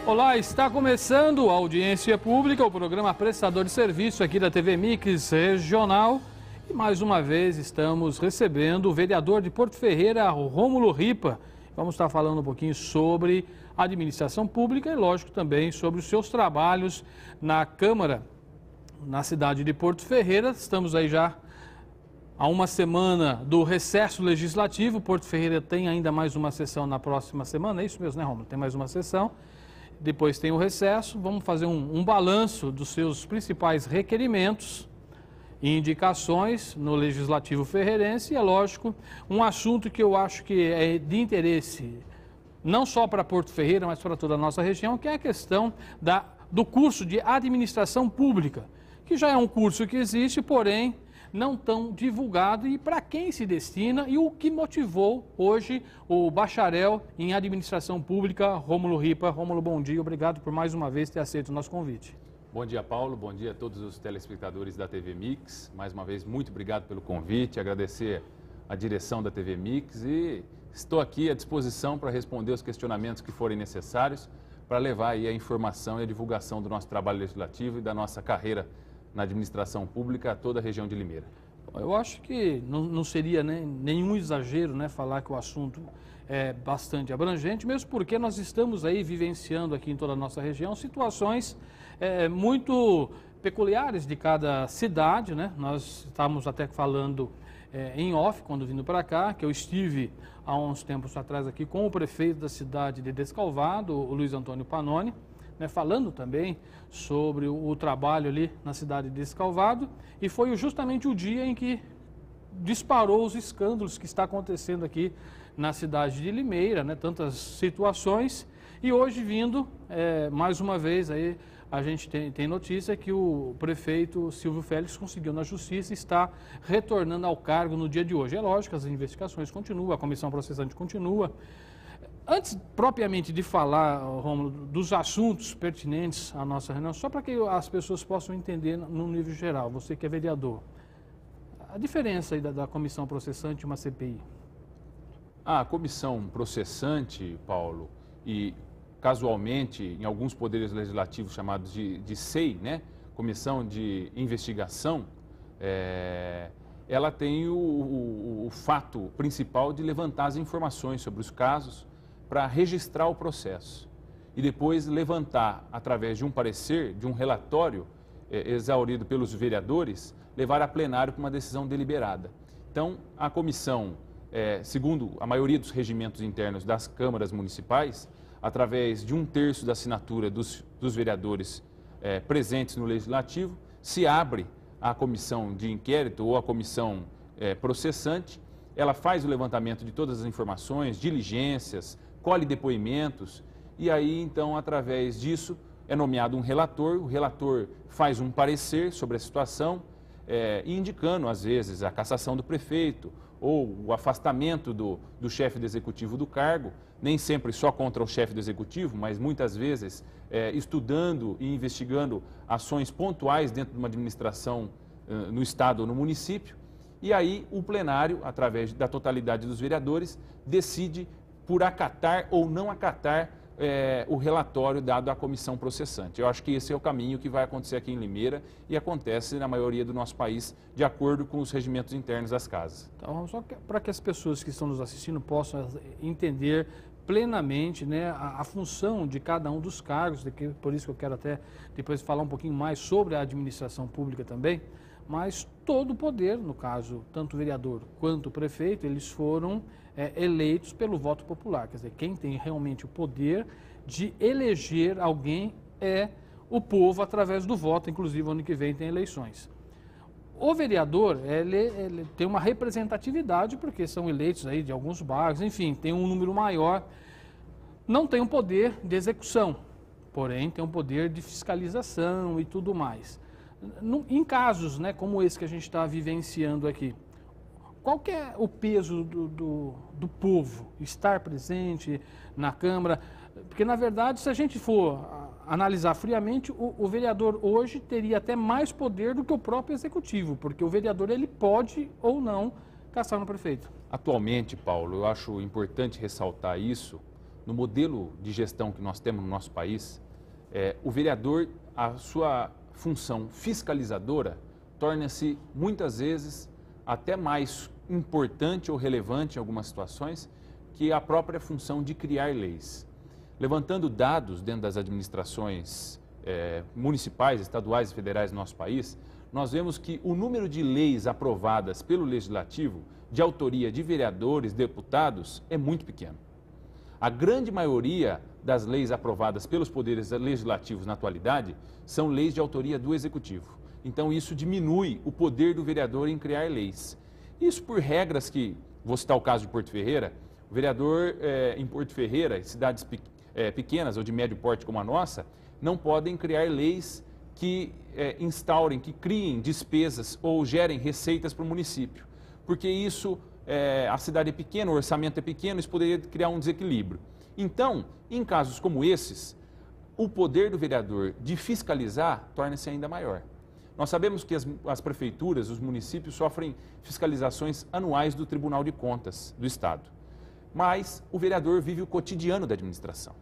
Olá, está começando a audiência pública, o programa prestador de serviço aqui da TV Mix Regional. E mais uma vez estamos recebendo o vereador de Porto Ferreira, Rômulo Ripa. Vamos estar falando um pouquinho sobre a administração pública e, lógico, também sobre os seus trabalhos na Câmara, na cidade de Porto Ferreira. Estamos aí já há uma semana do recesso legislativo. Porto Ferreira tem ainda mais uma sessão na próxima semana, é isso mesmo, né, Rômulo? Tem mais uma sessão. Depois tem o recesso, vamos fazer um balanço dos seus principais requerimentos e indicações no Legislativo Ferreirense e, é lógico, um assunto que eu acho que é de interesse não só para Porto Ferreira, mas para toda a nossa região, que é a questão do curso de Administração Pública, que já é um curso que existe, porém não tão divulgado, e para quem se destina e o que motivou hoje o bacharel em Administração Pública, Rômulo Ripa. Rômulo, bom dia, obrigado por mais uma vez ter aceito o nosso convite. Bom dia, Paulo, bom dia a todos os telespectadores da TV Mix. Mais uma vez, muito obrigado pelo convite, agradecer a direção da TV Mix e estou aqui à disposição para responder os questionamentos que forem necessários para levar aí a informação e a divulgação do nosso trabalho legislativo e da nossa carreira na administração pública a toda a região de Limeira. Eu acho que não seria nenhum exagero, falar que o assunto é bastante abrangente, mesmo porque nós estamos aí vivenciando aqui em toda a nossa região situações muito peculiares de cada cidade, Nós estávamos até falando em off, quando vindo para cá, que eu estive há uns tempos atrás aqui com o prefeito da cidade de Descalvado, o Luiz Antônio Panoni, falando também sobre o trabalho ali na cidade de Descalvado, e foi justamente o dia em que disparou os escândalos que está acontecendo aqui na cidade de Limeira, tantas situações, e hoje vindo, mais uma vez, aí a gente tem notícia que o prefeito Silvio Félix conseguiu na justiça e está retornando ao cargo no dia de hoje. É lógico, as investigações continuam, a comissão processante continua. Antes, propriamente, de falar, Rômulo, dos assuntos pertinentes à nossa reunião, só para que as pessoas possam entender no nível geral, você que é vereador, a diferença aí da comissão processante e uma CPI? A comissão processante, Paulo, e casualmente em alguns poderes legislativos chamados de SEI, Comissão de Investigação, ela tem o fato principal de levantar as informações sobre os casos, para registrar o processo e depois levantar, através de um parecer, de um relatório exaurido pelos vereadores, levar a plenário para uma decisão deliberada. Então, a comissão, segundo a maioria dos regimentos internos das câmaras municipais, através de 1/3 da assinatura dos vereadores presentes no Legislativo, se abre a comissão de inquérito ou a comissão processante. Ela faz o levantamento de todas as informações, diligências, colhe depoimentos e aí, então, através disso, é nomeado um relator, o relator faz um parecer sobre a situação, indicando, às vezes, a cassação do prefeito ou o afastamento do chefe do executivo do cargo, nem sempre só contra o chefe do executivo, mas muitas vezes estudando e investigando ações pontuais dentro de uma administração no estado ou no município. E aí o plenário, através da totalidade dos vereadores, decide por acatar ou não acatar o relatório dado à comissão processante. Eu acho que esse é o caminho que vai acontecer aqui em Limeira e acontece na maioria do nosso país, de acordo com os regimentos internos das casas. Então, só para que as pessoas que estão nos assistindo possam entender plenamente a função de cada um dos cargos, por isso que eu quero até depois falar um pouquinho mais sobre a administração pública também, mas todo o poder, no caso, tanto o vereador quanto o prefeito, eles foram eleitos pelo voto popular. Quer dizer, quem tem realmente o poder de eleger alguém é o povo através do voto, inclusive ano que vem tem eleições. O vereador, ele tem uma representatividade, porque são eleitos aí de alguns bairros, enfim, tem um número maior, não tem um poder de execução, porém tem um poder de fiscalização e tudo mais. Em casos como esse que a gente está vivenciando aqui, qual que é o peso do povo estar presente na Câmara? Porque, na verdade, se a gente for analisar friamente, o vereador hoje teria até mais poder do que o próprio executivo, porque o vereador ele pode ou não caçar no prefeito. Atualmente, Paulo, eu acho importante ressaltar isso, no modelo de gestão que nós temos no nosso país, o vereador, a sua função fiscalizadora torna-se muitas vezes até mais importante ou relevante em algumas situações que a própria função de criar leis. Levantando dados dentro das administrações municipais, estaduais e federais do nosso país, nós vemos que o número de leis aprovadas pelo Legislativo, de autoria de vereadores, deputados, é muito pequeno. A grande maioria das leis aprovadas pelos poderes legislativos na atualidade são leis de autoria do Executivo. Então, isso diminui o poder do vereador em criar leis. Isso por regras que, vou citar o caso de Porto Ferreira, o vereador em Porto Ferreira, cidades pequenas ou de médio porte como a nossa, não podem criar leis que instaurem, que criem despesas ou gerem receitas para o município. Porque isso, a cidade é pequena, o orçamento é pequeno, isso poderia criar um desequilíbrio. Então, em casos como esses, o poder do vereador de fiscalizar torna-se ainda maior. Nós sabemos que as prefeituras, os municípios sofrem fiscalizações anuais do Tribunal de Contas do Estado. Mas o vereador vive o cotidiano da administração.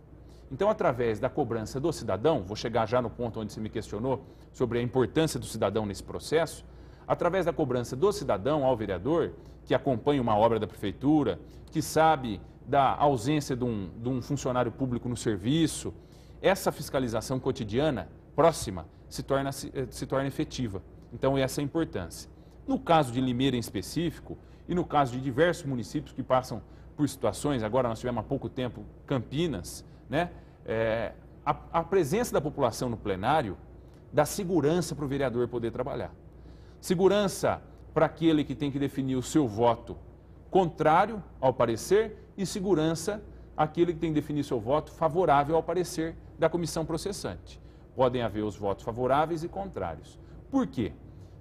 Então, através da cobrança do cidadão, vou chegar já no ponto onde você me questionou sobre a importância do cidadão nesse processo, através da cobrança do cidadão ao vereador, que acompanha uma obra da prefeitura, que sabe da ausência de um funcionário público no serviço, essa fiscalização cotidiana, próxima, se torna efetiva. Então, essa é a importância. No caso de Limeira em específico, e no caso de diversos municípios que passam por situações, agora nós tivemos há pouco tempo Campinas, né? A presença da população no plenário dá segurança para o vereador poder trabalhar. Segurança para aquele que tem que definir o seu voto contrário ao parecer e segurança àquele que tem que definir seu voto favorável ao parecer da comissão processante. Podem haver os votos favoráveis e contrários. Por quê?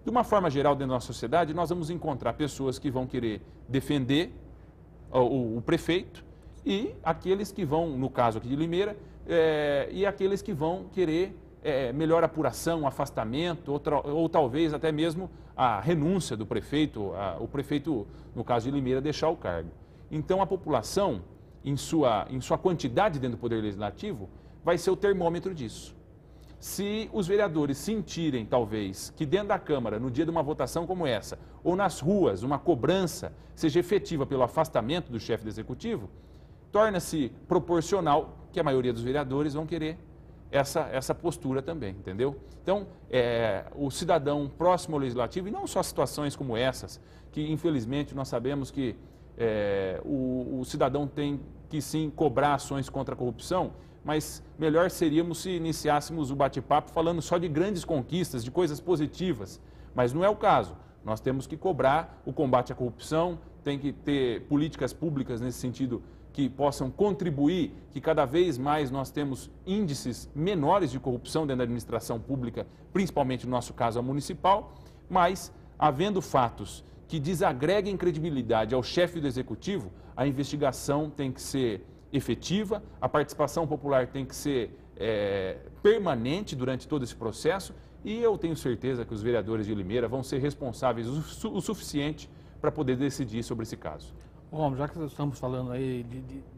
De uma forma geral, dentro da nossa sociedade, nós vamos encontrar pessoas que vão querer defender o prefeito e aqueles que vão, no caso aqui de Limeira, e aqueles que vão querer melhor apuração, afastamento, ou talvez até mesmo a renúncia do prefeito, o prefeito, no caso de Limeira, deixar o cargo. Então, a população, em sua quantidade dentro do Poder Legislativo, vai ser o termômetro disso. Se os vereadores sentirem, talvez, que dentro da Câmara, no dia de uma votação como essa, ou nas ruas, uma cobrança seja efetiva pelo afastamento do chefe do Executivo, torna-se proporcional que a maioria dos vereadores vão querer essa postura também, entendeu? Então, o cidadão próximo ao Legislativo, e não só situações como essas, que infelizmente nós sabemos que o cidadão tem que sim cobrar ações contra a corrupção, mas melhor seríamos se iniciássemos o bate-papo falando só de grandes conquistas, de coisas positivas, mas não é o caso. Nós temos que cobrar o combate à corrupção, tem que ter políticas públicas nesse sentido que possam contribuir, que cada vez mais nós temos índices menores de corrupção dentro da administração pública, principalmente no nosso caso a municipal, mas havendo fatos que desagreguem credibilidade ao chefe do Executivo, a investigação tem que ser efetiva, a participação popular tem que ser permanente durante todo esse processo e eu tenho certeza que os vereadores de Limeira vão ser responsáveis o suficiente para poder decidir sobre esse caso. Bom, já que estamos falando aí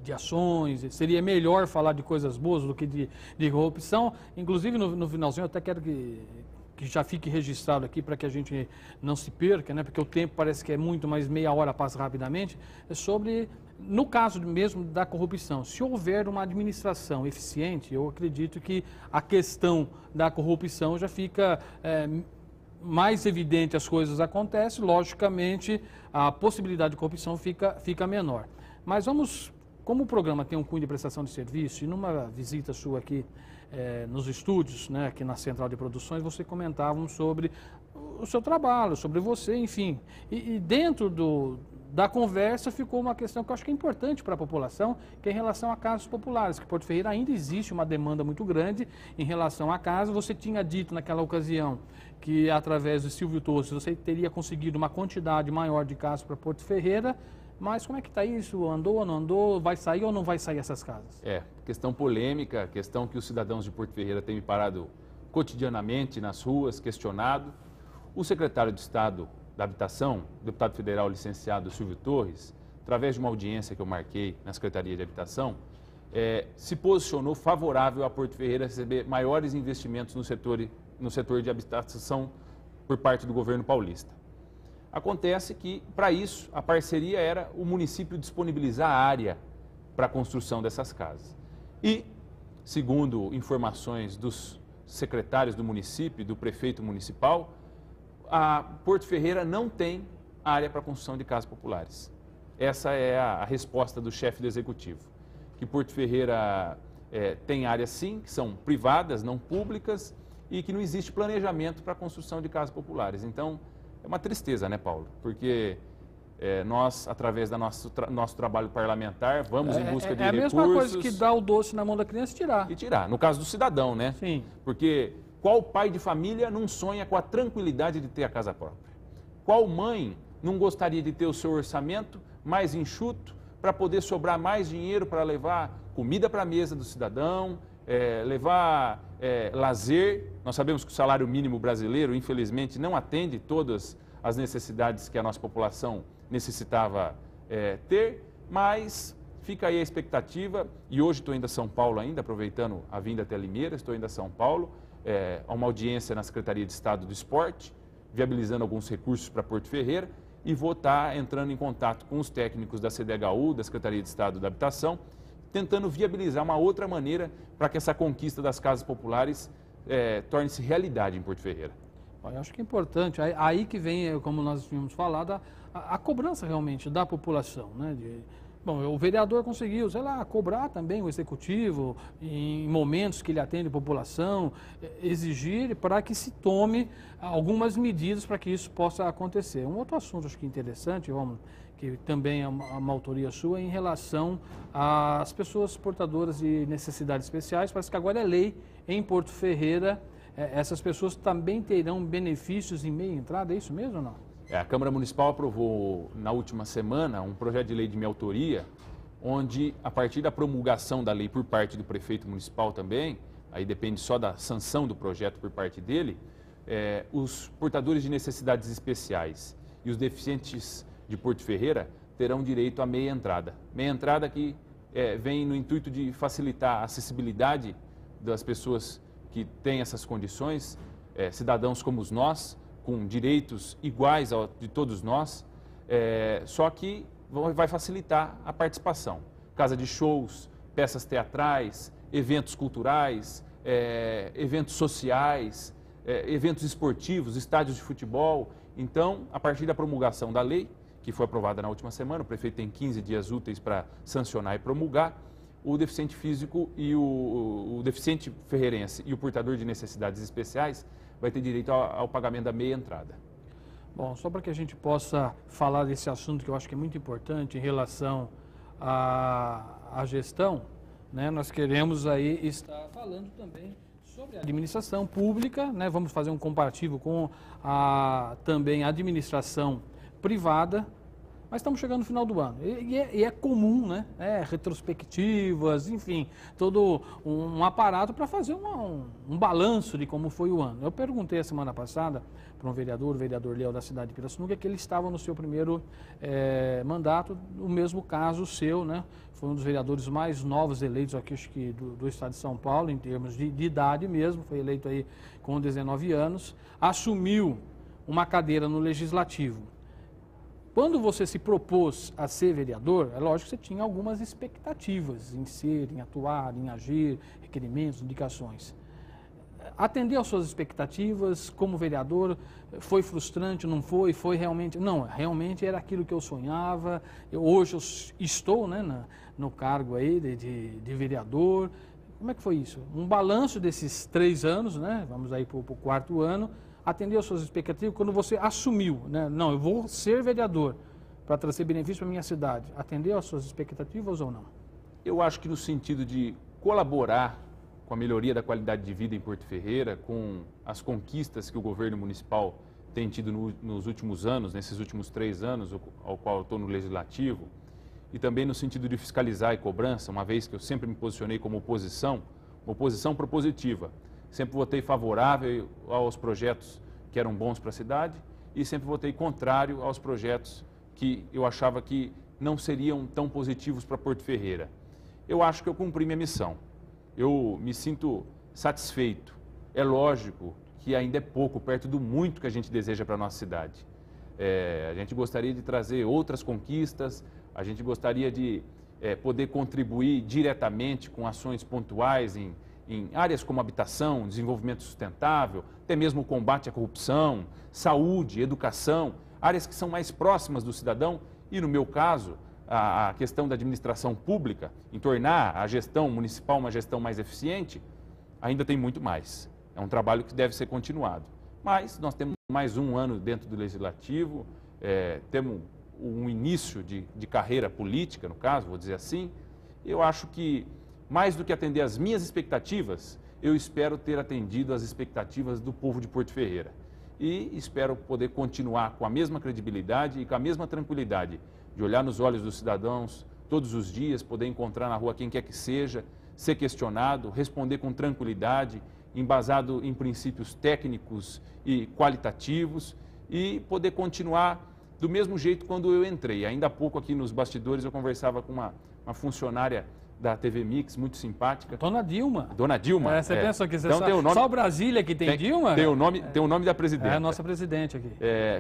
de ações, seria melhor falar de coisas boas do que de corrupção. Inclusive, no finalzinho, eu até quero que já fique registrado aqui para que a gente não se perca, né? Porque o tempo parece que é muito, mas meia hora passa rapidamente. É sobre, no caso mesmo da corrupção, se houver uma administração eficiente, eu acredito que a questão da corrupção já fica mais evidente, as coisas acontecem, logicamente a possibilidade de corrupção fica menor. Mas vamos, como o programa tem um cunho de prestação de serviço, e numa visita sua aqui nos estúdios, né, aqui na Central de Produções, você comentava sobre o seu trabalho, sobre você, enfim. E dentro da conversa ficou uma questão que eu acho que é importante para a população, que é em relação a casas populares, que em Porto Ferreira ainda existe uma demanda muito grande em relação a casas. Você tinha dito naquela ocasião que através do Silvio Torres você teria conseguido uma quantidade maior de casas para Porto Ferreira, mas como é que está isso? Andou ou não andou? Vai sair ou não vai sair essas casas? Questão polêmica, questão que os cidadãos de Porto Ferreira têm me parado cotidianamente nas ruas, questionado. O secretário de Estado da Habitação, deputado federal licenciado Silvio Torres, através de uma audiência que eu marquei na Secretaria de Habitação, se posicionou favorável a Porto Ferreira receber maiores investimentos no setor de habitação por parte do governo paulista. Acontece que, para isso, a parceria era o município disponibilizar a área para a construção dessas casas. E, segundo informações dos secretários do município e do prefeito municipal, a Porto Ferreira não tem área para construção de casas populares. Essa é a resposta do chefe do executivo. Que Porto Ferreira tem áreas sim, que são privadas, não públicas, e que não existe planejamento para a construção de casas populares. Então, é uma tristeza, né, Paulo? Porque nós, através do nosso trabalho parlamentar, vamos em busca de recursos... É a mesma coisa que dar o doce na mão da criança e tirar. E tirar, no caso do cidadão, né? Sim. Porque qual pai de família não sonha com a tranquilidade de ter a casa própria? Qual mãe não gostaria de ter o seu orçamento mais enxuto para poder sobrar mais dinheiro para levar comida para a mesa do cidadão, levar lazer? Nós sabemos que o salário mínimo brasileiro, infelizmente, não atende todas as necessidades que a nossa população necessitava ter, mas fica aí a expectativa, e hoje estou indo a São Paulo ainda, aproveitando a vinda até Limeira, estou indo a São Paulo, a uma audiência na Secretaria de Estado do Esporte, viabilizando alguns recursos para Porto Ferreira, e vou estar entrando em contato com os técnicos da CDHU, da Secretaria de Estado da Habitação, tentando viabilizar uma outra maneira para que essa conquista das casas populares torne-se realidade em Porto Ferreira. Eu acho que é importante, aí que vem, como nós tínhamos falado, a cobrança realmente da população, né? Bom, o vereador conseguiu, sei lá, cobrar também o executivo em momentos que ele atende a população, exigir para que se tome algumas medidas para que isso possa acontecer. Um outro assunto, acho que interessante, Romulo, que também é uma autoria sua, em relação às pessoas portadoras de necessidades especiais. Parece que agora é lei em Porto Ferreira, essas pessoas também terão benefícios em meia entrada, é isso mesmo ou não? A Câmara Municipal aprovou na última semana um projeto de lei de minha autoria, onde, a partir da promulgação da lei por parte do prefeito municipal também, aí depende só da sanção do projeto por parte dele, os portadores de necessidades especiais e os deficientes de Porto Ferreira terão direito à meia entrada. Meia entrada que vem no intuito de facilitar a acessibilidade das pessoas que têm essas condições, cidadãos como nós, com direitos iguais ao de todos nós, só que vai facilitar a participação. Casa de shows, peças teatrais, eventos culturais, eventos sociais, eventos esportivos, estádios de futebol. Então, a partir da promulgação da lei, que foi aprovada na última semana, o prefeito tem 15 dias úteis para sancionar e promulgar, o deficiente físico e o deficiente ferreirense e o portador de necessidades especiais vai ter direito ao pagamento da meia entrada. Bom, só para que a gente possa falar desse assunto que eu acho que é muito importante em relação à gestão, né, nós queremos aí estar falando também sobre a administração pública, né, vamos fazer um comparativo com também a administração privada, mas estamos chegando no final do ano e é comum, né? Retrospectivas, enfim, todo um aparato para fazer um balanço de como foi o ano. Eu perguntei a semana passada para um vereador, o vereador Léo da cidade de Pirassununga, que ele estava no seu primeiro mandato, o mesmo caso seu, né? Foi um dos vereadores mais novos eleitos aqui, acho que do estado de São Paulo, em termos de idade mesmo, foi eleito aí com 19 anos, assumiu uma cadeira no Legislativo. Quando você se propôs a ser vereador, é lógico que você tinha algumas expectativas em ser, em atuar, em agir, requerimentos, indicações. Atender às suas expectativas como vereador foi frustrante, não foi? Foi realmente... Não, realmente era aquilo que eu sonhava. Hoje eu estou, né, no cargo aí de vereador. Como é que foi isso? Um balanço desses 3 anos, né? Vamos aí para o 4º ano. Atendeu às suas expectativas quando você assumiu, né? Não, eu vou ser vereador para trazer benefício para a minha cidade. Atendeu às suas expectativas ou não? Eu acho que no sentido de colaborar com a melhoria da qualidade de vida em Porto Ferreira, com as conquistas que o governo municipal tem tido nos últimos anos, nesses últimos 3 anos, ao qual eu estou no Legislativo, e também no sentido de fiscalizar e cobrança, uma vez que eu sempre me posicionei como oposição, uma oposição propositiva. Sempre votei favorável aos projetos que eram bons para a cidade e sempre votei contrário aos projetos que eu achava que não seriam tão positivos para Porto Ferreira. eu acho que eu cumpri minha missão. Eu me sinto satisfeito. É lógico que ainda é pouco, perto do muito que a gente deseja para a nossa cidade. A gente gostaria de trazer outras conquistas, a gente gostaria de poder contribuir diretamente com ações pontuais em áreas como habitação, desenvolvimento sustentável, até mesmo o combate à corrupção, saúde, educação, áreas que são mais próximas do cidadão e, no meu caso, a questão da administração pública, em tornar a gestão municipal uma gestão mais eficiente, ainda tem muito mais. É um trabalho que deve ser continuado. Mas nós temos mais um ano dentro do Legislativo, temos um início de carreira política, no caso, vou dizer assim. Eu acho que, mais do que atender às minhas expectativas, eu espero ter atendido às expectativas do povo de Porto Ferreira. E espero poder continuar com a mesma credibilidade e com a mesma tranquilidade de olhar nos olhos dos cidadãos todos os dias, poder encontrar na rua quem quer que seja, ser questionado, responder com tranquilidade, embasado em princípios técnicos e qualitativos e poder continuar do mesmo jeito quando eu entrei. Ainda há pouco aqui nos bastidores eu conversava com uma funcionária da TV Mix, muito simpática. Dona Dilma. Dona Dilma. Você pensa que você então, só, só Brasília que tem Dilma? Tem o nome da presidente. É a nossa presidente aqui.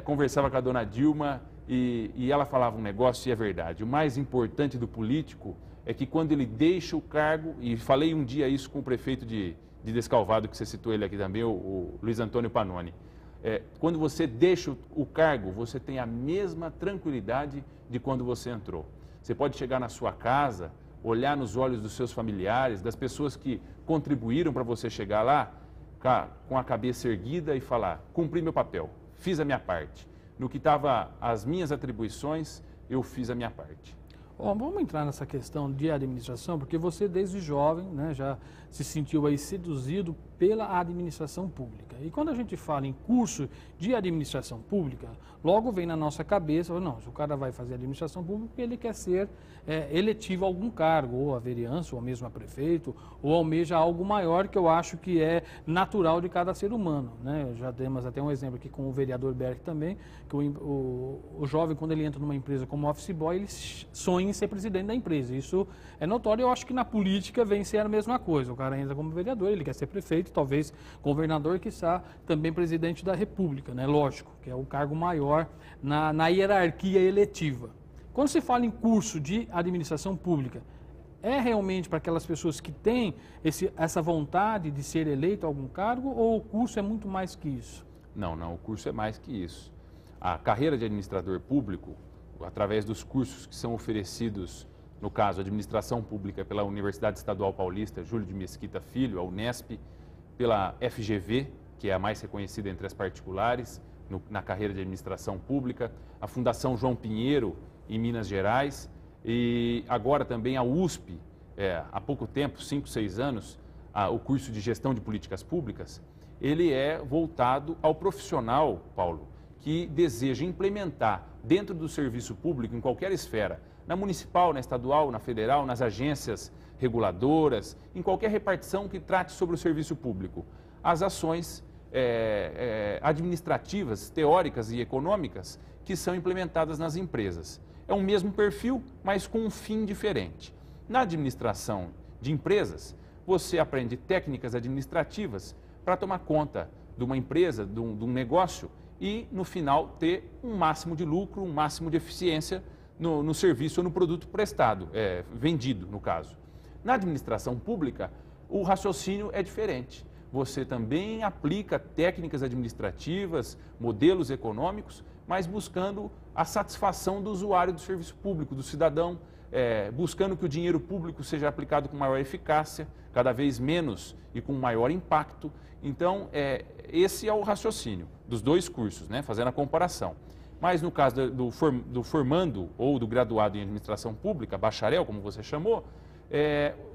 Conversava com a Dona Dilma e ela falava um negócio e é verdade. O mais importante do político é que quando ele deixa o cargo, e falei um dia isso com o prefeito de Descalvado, que você citou ele aqui também, o Luiz Antônio Panoni. Quando você deixa o cargo, você tem a mesma tranquilidade de quando você entrou. Você pode chegar na sua casa, olhar nos olhos dos seus familiares, das pessoas que contribuíram para você chegar lá, com a cabeça erguida e falar, cumpri meu papel, fiz a minha parte. No que estava as minhas atribuições, eu fiz a minha parte. Bom, vamos entrar nessa questão de administração, porque você desde jovem, né, já se sentiu aí seduzido pela administração pública. E quando a gente fala em curso de administração pública, logo vem na nossa cabeça, não, se o cara vai fazer administração pública, ele quer ser eletivo a algum cargo, ou a vereança, ou mesmo a prefeito, ou almeja algo maior, que eu acho que é natural de cada ser humano, né? Já temos até um exemplo aqui com o vereador Berg também, que o jovem, quando ele entra numa empresa como office boy, ele sonha em ser presidente da empresa. Isso é notório. Eu acho que na política vem ser a mesma coisa. O cara entra como vereador, ele quer ser prefeito, talvez governador, quiçá também presidente da República, né? Lógico, que é o cargo maior na hierarquia eletiva. Quando se fala em curso de administração pública, é realmente para aquelas pessoas que têm essa vontade de ser eleito a algum cargo, ou o curso é muito mais que isso? Não, o curso é mais que isso. A carreira de administrador público, através dos cursos que são oferecidos, no caso, Administração Pública pela Universidade Estadual Paulista, Júlio de Mesquita Filho, a Unesp, pela FGV, que é a mais reconhecida entre as particulares, na carreira de Administração Pública, a Fundação João Pinheiro, em Minas Gerais, e agora também a USP, há pouco tempo, 5, 6 anos, o curso de Gestão de Políticas Públicas, ele é voltado ao profissional, Paulo, que deseja implementar dentro do serviço público, em qualquer esfera, na municipal, na estadual, na federal, nas agências reguladoras, em qualquer repartição que trate sobre o serviço público, as ações administrativas, teóricas e econômicas que são implementadas nas empresas. É o mesmo perfil, mas com um fim diferente. Na administração de empresas, você aprende técnicas administrativas para tomar conta de uma empresa, de um negócio, e, no final, ter um máximo de lucro, um máximo de eficiência no serviço ou no produto prestado, vendido, no caso. Na administração pública, o raciocínio é diferente. Você também aplica técnicas administrativas, modelos econômicos, mas buscando a satisfação do usuário do serviço público, do cidadão, buscando que o dinheiro público seja aplicado com maior eficácia, cada vez menos e com maior impacto. Então, esse é o raciocínio dos dois cursos, né? Fazendo a comparação. Mas no caso do formando ou do graduado em administração pública, bacharel, como você chamou,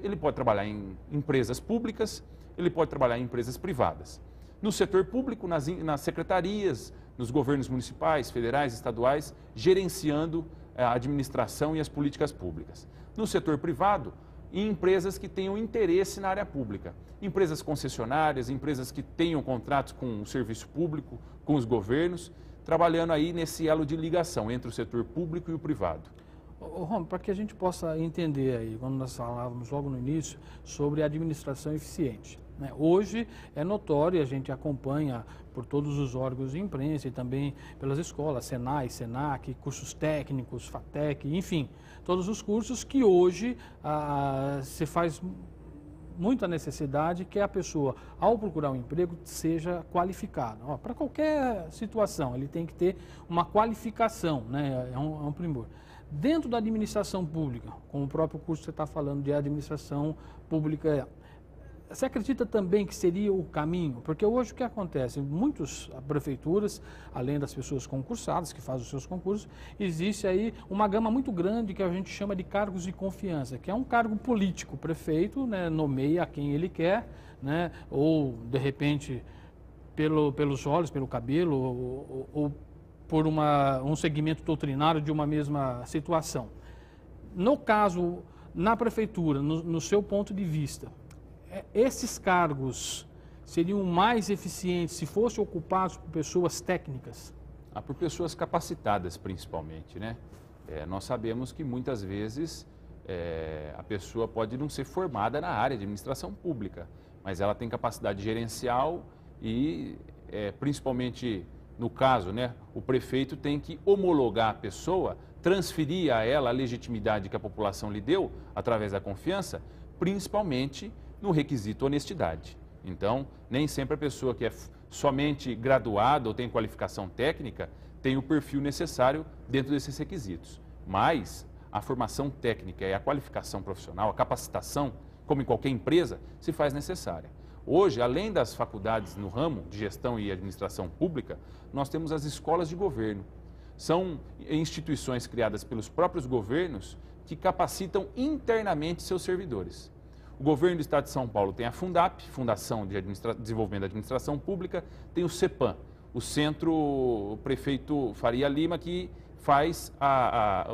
ele pode trabalhar em empresas públicas, ele pode trabalhar em empresas privadas. No setor público, nas secretarias, nos governos municipais, federais, estaduais, gerenciando a administração e as políticas públicas. No setor privado, em empresas que tenham interesse na área pública. Empresas concessionárias, empresas que tenham contratos com o serviço público, com os governos, trabalhando aí nesse elo de ligação entre o setor público e o privado. Romulo, para que a gente possa entender aí, quando nós falávamos logo no início sobre administração eficiente, né? Hoje é notório, a gente acompanha por todos os órgãos de imprensa e também pelas escolas, Senai, Senac, cursos técnicos, FATEC, enfim, todos os cursos que hoje se faz muita necessidade que a pessoa, ao procurar um emprego, seja qualificada. Para qualquer situação, ele tem que ter uma qualificação, né? É um primor. Dentro da administração pública, como o próprio curso que você está falando de administração pública, você acredita também que seria o caminho? Porque hoje o que acontece? Em muitas prefeituras, além das pessoas concursadas, que fazem os seus concursos, existe aí uma gama muito grande que a gente chama de cargos de confiança, que é um cargo político. O prefeito, né, nomeia quem ele quer, né, ou de repente pelos olhos, pelo cabelo, ou por um segmento doutrinário de uma mesma situação. No caso, na prefeitura, no seu ponto de vista, esses cargos seriam mais eficientes se fossem ocupados por pessoas técnicas? Por pessoas capacitadas, principalmente, né? Nós sabemos que muitas vezes a pessoa pode não ser formada na área de administração pública, mas ela tem capacidade gerencial e, principalmente no caso, né, o prefeito tem que homologar a pessoa, transferir a ela a legitimidade que a população lhe deu através da confiança, principalmente no requisito honestidade. Então, nem sempre a pessoa que é somente graduada ou tem qualificação técnica tem o perfil necessário dentro desses requisitos. Mas a formação técnica e a qualificação profissional, a capacitação, como em qualquer empresa, se faz necessária. Hoje, além das faculdades no ramo de gestão e administração pública, nós temos as escolas de governo. São instituições criadas pelos próprios governos que capacitam internamente seus servidores. O governo do Estado de São Paulo tem a Fundap, Fundação de Desenvolvimento da Administração Pública, tem o CEPAM, o Centro Prefeito Faria Lima, que faz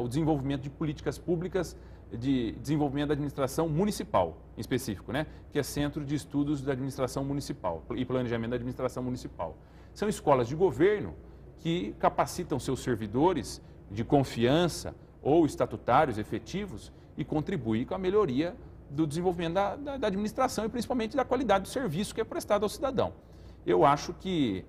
o desenvolvimento de políticas públicas de desenvolvimento da administração municipal, em específico, né? Que é Centro de Estudos da Administração Municipal e Planejamento da Administração Municipal. São escolas de governo que capacitam seus servidores de confiança ou estatutários efetivos e contribuem com a melhoria do desenvolvimento da administração e principalmente da qualidade do serviço que é prestado ao cidadão. Eu acho que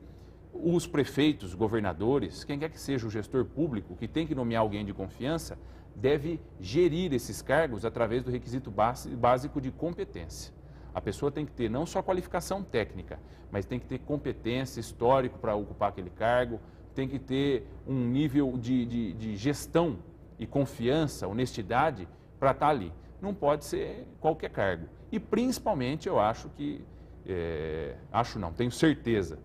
os prefeitos, governadores, quem quer que seja o gestor público que tem que nomear alguém de confiança, deve gerir esses cargos através do requisito básico de competência. A pessoa tem que ter não só qualificação técnica, mas tem que ter competência, histórico para ocupar aquele cargo, tem que ter um nível de gestão e confiança, honestidade para estar ali. Não pode ser qualquer cargo. E principalmente eu acho que, tenho certeza,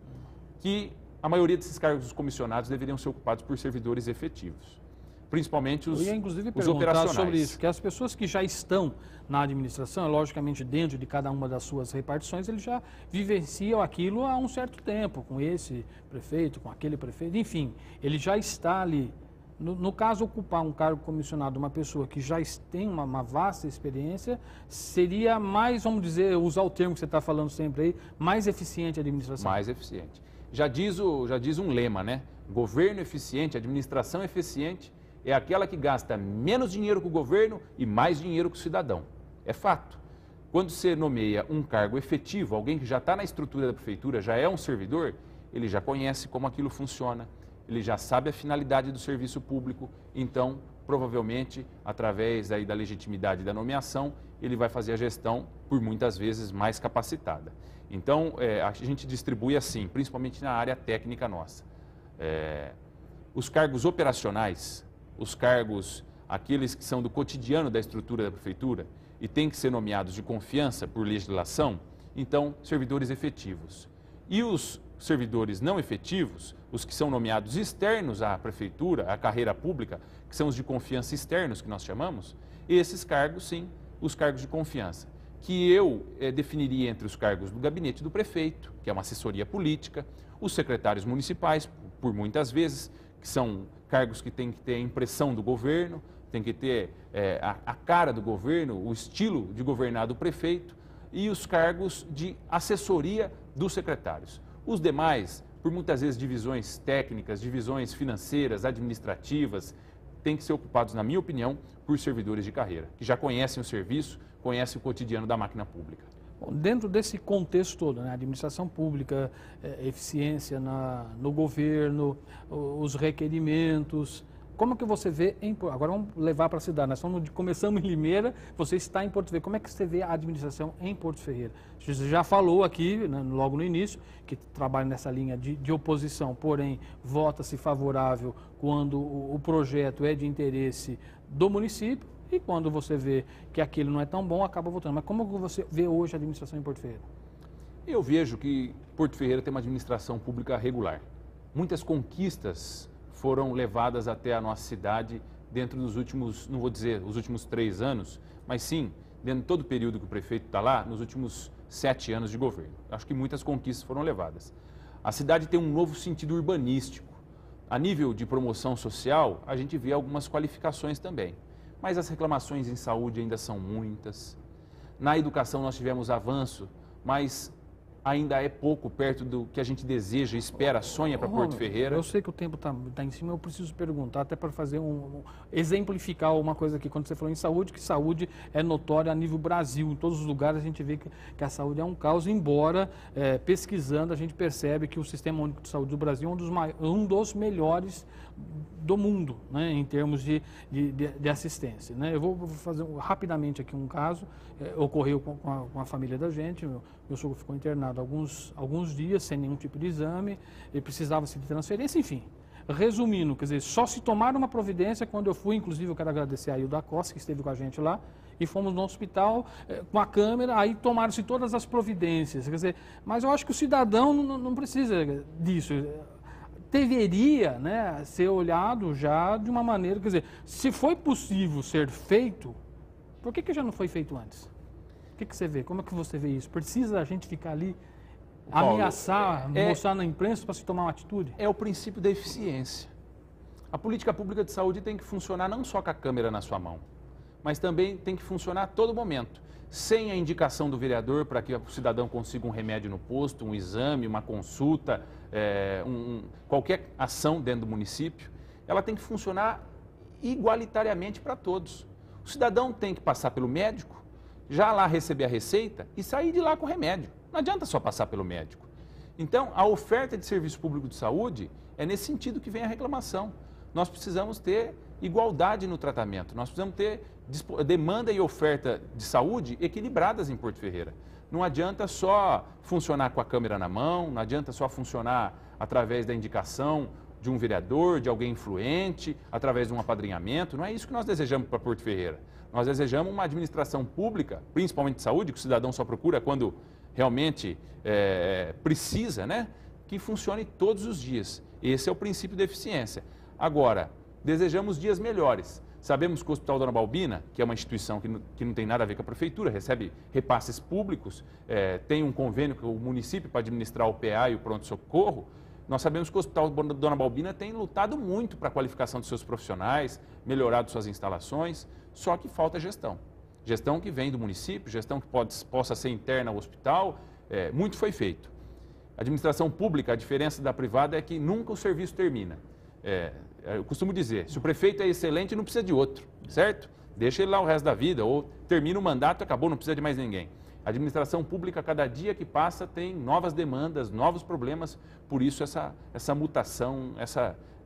que a maioria desses cargos comissionados deveriam ser ocupados por servidores efetivos. Principalmente os operacionais. Eu ia inclusive perguntar sobre isso, que as pessoas que já estão na administração, logicamente dentro de cada uma das suas repartições, eles já vivenciam aquilo há um certo tempo, com esse prefeito, com aquele prefeito, enfim, ele já está ali. No caso, ocupar um cargo comissionado de uma pessoa que já tem uma vasta experiência, seria mais, vamos dizer, usar o termo que você está falando sempre aí, mais eficiente a administração? Mais eficiente. Já diz um lema, né? Governo eficiente, administração eficiente é aquela que gasta menos dinheiro com o governo e mais dinheiro com o cidadão. É fato. Quando você nomeia um cargo efetivo, alguém que já está na estrutura da prefeitura, já é um servidor, ele já conhece como aquilo funciona, ele já sabe a finalidade do serviço público, então, provavelmente, através aí da legitimidade da nomeação, ele vai fazer a gestão, por muitas vezes, mais capacitada. Então, a gente distribui assim, principalmente na área técnica nossa. Os cargos operacionais, os cargos, aqueles que são do cotidiano da estrutura da prefeitura e têm que ser nomeados de confiança por legislação, então, servidores efetivos. E os servidores não efetivos, os que são nomeados externos à prefeitura, à carreira pública, que são os de confiança externos que nós chamamos, esses cargos, sim, os cargos de confiança, que eu definiria entre os cargos do gabinete do prefeito, que é uma assessoria política, os secretários municipais, por muitas vezes, que são cargos que têm que ter a impressão do governo, tem que ter a cara do governo, o estilo de governar do prefeito, e os cargos de assessoria dos secretários. Os demais, por muitas vezes divisões técnicas, divisões financeiras, administrativas, têm que ser ocupados, na minha opinião, por servidores de carreira, que já conhecem o serviço, conhecem o cotidiano da máquina pública. Bom, dentro desse contexto todo, né, administração pública, eficiência no governo, os requerimentos, como que você vê, agora vamos levar para a cidade, nós começamos em Limeira, você está em Porto Ferreira, como é que você vê a administração em Porto Ferreira? Você já falou aqui, né, logo no início, que trabalha nessa linha de oposição, porém vota-se favorável quando o projeto é de interesse do município, e quando você vê que aquilo não é tão bom, acaba votando. Mas como você vê hoje a administração em Porto Ferreira? Eu vejo que Porto Ferreira tem uma administração pública regular. Muitas conquistas foram levadas até a nossa cidade dentro dos últimos, não vou dizer os últimos 3 anos, mas sim, dentro de todo o período que o prefeito está lá, nos últimos 7 anos de governo. Acho que muitas conquistas foram levadas. A cidade tem um novo sentido urbanístico. A nível de promoção social, a gente vê algumas qualificações também. Mas as reclamações em saúde ainda são muitas. Na educação nós tivemos avanço, mas ainda é pouco perto do que a gente deseja, espera, sonha para Porto Ferreira. Eu sei que o tempo está em cima, eu preciso perguntar, até para fazer exemplificar uma coisa aqui, quando você falou em saúde, que saúde é notória a nível Brasil. Em todos os lugares a gente vê que a saúde é um caos, embora pesquisando a gente percebe que o Sistema Único de Saúde do Brasil é um dos melhores do mundo, né, em termos de assistência. Né? Eu vou fazer rapidamente aqui um caso, ocorreu com a família da gente, meu sogro ficou internado alguns dias sem nenhum tipo de exame, ele precisava-se de transferência, enfim. Resumindo, quer dizer, só se tomaram uma providência quando eu fui, inclusive eu quero agradecer a Hilda Costa, que esteve com a gente lá, e fomos no hospital com a câmera, aí tomaram-se todas as providências, quer dizer, mas eu acho que o cidadão não precisa disso. Deveria, né, ser olhado já de uma maneira, quer dizer, se foi possível ser feito, por que já não foi feito antes? O que você vê? Como é que você vê isso? Precisa a gente ficar ali, Paulo, ameaçar, mostrar na imprensa para se tomar uma atitude? É o princípio da eficiência. A política pública de saúde tem que funcionar não só com a câmera na sua mão, mas também tem que funcionar a todo momento. Sem a indicação do vereador para que o cidadão consiga um remédio no posto, um exame, uma consulta, qualquer ação dentro do município, ela tem que funcionar igualitariamente para todos. O cidadão tem que passar pelo médico, já lá receber a receita e sair de lá com o remédio. Não adianta só passar pelo médico. Então, a oferta de serviço público de saúde é nesse sentido que vem a reclamação. Nós precisamos ter igualdade no tratamento, nós precisamos ter demanda e oferta de saúde equilibradas em Porto Ferreira. Não adianta só funcionar com a câmera na mão, não adianta só funcionar através da indicação de um vereador, de alguém influente, através de um apadrinhamento. Não é isso que nós desejamos para Porto Ferreira. Nós desejamos uma administração pública, principalmente de saúde, que o cidadão só procura quando realmente precisa, né? Que funcione todos os dias. Esse é o princípio da eficiência. Agora, desejamos dias melhores. Sabemos que o Hospital Dona Balbina, que é uma instituição que não tem nada a ver com a prefeitura, recebe repasses públicos, tem um convênio com o município para administrar o PA e o pronto-socorro. Nós sabemos que o Hospital Dona Balbina tem lutado muito para a qualificação dos seus profissionais, melhorado suas instalações, só que falta gestão. Gestão que vem do município, gestão que possa ser interna ao hospital, muito foi feito. A administração pública, a diferença da privada é que nunca o serviço termina. Eu costumo dizer, se o prefeito é excelente, não precisa de outro, certo? Deixa ele lá o resto da vida, ou termina o mandato, acabou, não precisa de mais ninguém. A administração pública, cada dia que passa, tem novas demandas, novos problemas, por isso essa mutação,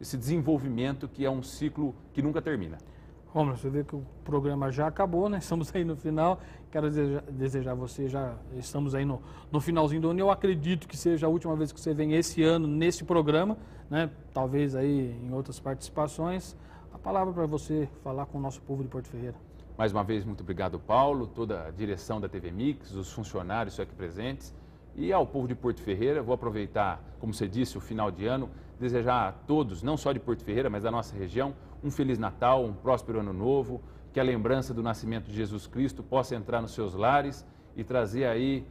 esse desenvolvimento que é um ciclo que nunca termina. Romulo, você vê que o programa já acabou, né? Estamos aí no final. Quero desejar a você, já estamos aí no finalzinho do ano. Eu acredito que seja a última vez que você vem esse ano nesse programa, né? Talvez aí em outras participações. A palavra para você falar com o nosso povo de Porto Ferreira. Mais uma vez, muito obrigado, Paulo, toda a direção da TV Mix, os funcionários aqui presentes. E ao povo de Porto Ferreira, vou aproveitar, como você disse, o final de ano, desejar a todos, não só de Porto Ferreira, mas da nossa região, um Feliz Natal, um próspero Ano Novo, que a lembrança do nascimento de Jesus Cristo possa entrar nos seus lares e trazer aí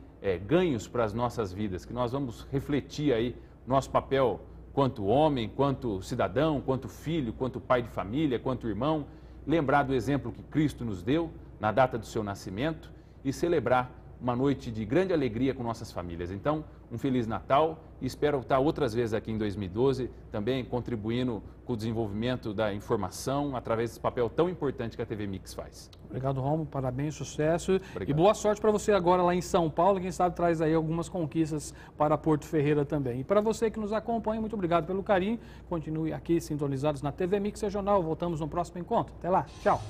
ganhos para as nossas vidas, que nós vamos refletir aí nosso papel quanto homem, quanto cidadão, quanto filho, quanto pai de família, quanto irmão, lembrar do exemplo que Cristo nos deu na data do seu nascimento e celebrar uma noite de grande alegria com nossas famílias. Então, um Feliz Natal e espero estar outras vezes aqui em 2012, também contribuindo com o desenvolvimento da informação através desse papel tão importante que a TV Mix faz. Obrigado, Romulo. Parabéns, sucesso. Obrigado. E boa sorte para você agora lá em São Paulo. Quem sabe traz aí algumas conquistas para Porto Ferreira também. E para você que nos acompanha, muito obrigado pelo carinho. Continue aqui sintonizados na TV Mix Regional. Voltamos no próximo encontro. Até lá. Tchau.